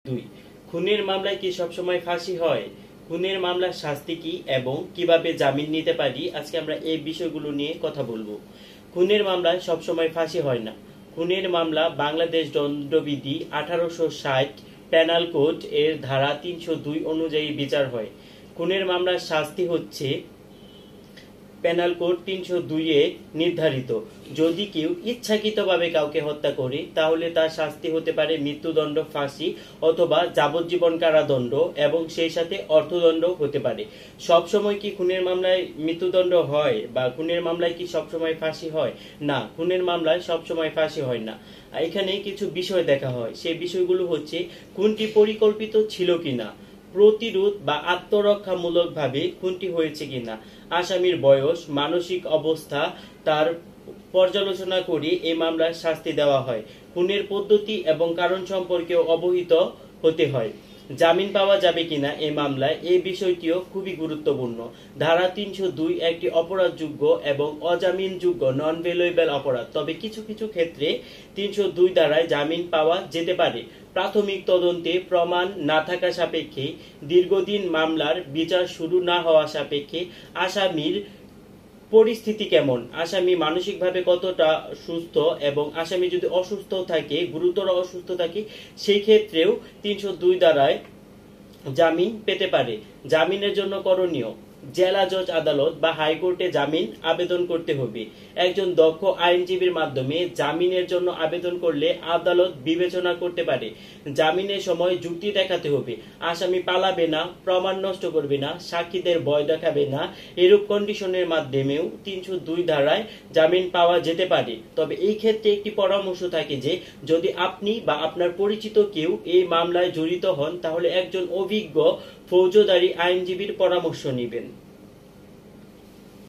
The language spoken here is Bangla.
দুই, খুনের মামলায় কি সবসময় ফাঁসি হয়? খুনের মামলার শাস্তি কি এবং কিভাবে জামিন নিতে পারি, আজকে আমরা এই বিষয়গুলো নিয়ে কথা বলবো। খুনের মামলায় সবসময় ফাঁসি হয় না। খুনের মামলা বাংলাদেশ দণ্ডবিধি 1860 পেনাল কোড এর ধারা 302 অনুযায়ী বিচার হয়। খুনের মামলার শাস্তি হচ্ছে পেনাল কোড 302 এ নির্ধারিত। যদি কেউ ইচ্ছাকৃতভাবে কাউকে হত্যা করে তাহলে তার শাস্তি হতে পারে মৃত্যুদণ্ড, ফাঁসি অথবা যাবজ্জীবন কারাদণ্ড এবং সেই সাথে অর্থদণ্ড হতে পারে। সবসময় কি খুনের মামলায় মৃত্যুদণ্ড হয় বা খুনের মামলায় কি সবসময় ফাঁসি হয়? না, খুনের মামলায় সবসময় ফাঁসি হয় না। এখানে কিছু বিষয় দেখা হয়, সেই বিষয়গুলো হচ্ছে খুনটি পরিকল্পিত ছিল কিনা, প্রতিরোধ বা আত্মরক্ষামূলকভাবে খুনটি হয়েছে কিনা, আসামির বয়স, মানসিক অবস্থা তার পর্যালোচনা করে এই মামলার শাস্তি দেওয়া হয়। খুনের পদ্ধতি এবং কারণ সম্পর্কেও অবহিত হতে হয়। জামিন পাওয়া যাবে কিনা এই মামলায়, এই বিষয়টিও খুবই গুরুত্বপূর্ণ। ধারা 302 একটি অপরাধযোগ্য এবং অজামিনযোগ্য নন ভেলুয়েবল অপরাধ, তবে কিছু কিছু ক্ষেত্রে 302 ধারায় জামিন পাওয়া যেতে পারে। প্রাথমিক তদন্তে প্রমাণ না থাকা সাপেক্ষে, দীর্ঘদিন মামলার বিচার শুরু না হওয়া সাপেক্ষে, আসামির পরিস্থিতি কেমন, আসামি মানসিকভাবে কতটা সুস্থ এবং আসামি যদি অসুস্থ থাকে, গুরুতর অসুস্থ থাকে, সেই ক্ষেত্রেও 302 ধারায় জামিন পেতে পারে। জামিনের জন্য করণীয়, জেলা জজ আদালত বা হাইকোর্টে জামিন আবেদন করতে হবে। একজন দক্ষ আইনজীবীর মাধ্যমে জামিনের জন্য আবেদন করলে আদালত বিবেচনা করতে পারে। জামিনের সময় যুক্তি দেখাতে হবে, আসামি পালাবে না, প্রমাণ নষ্ট করবে না, সাক্ষীদের ভয় দেখাবে না। এরূপ কন্ডিশনের মাধ্যমেও 302 ধারায় জামিন পাওয়া যেতে পারে। তবে এই ক্ষেত্রে একটি পরামর্শ থাকে যে যদি আপনি বা আপনার পরিচিত কেউ এই মামলায় জড়িত হন তাহলে একজন অভিজ্ঞ ফৌজদারি আইনজীবীর পরামর্শ নেবেন।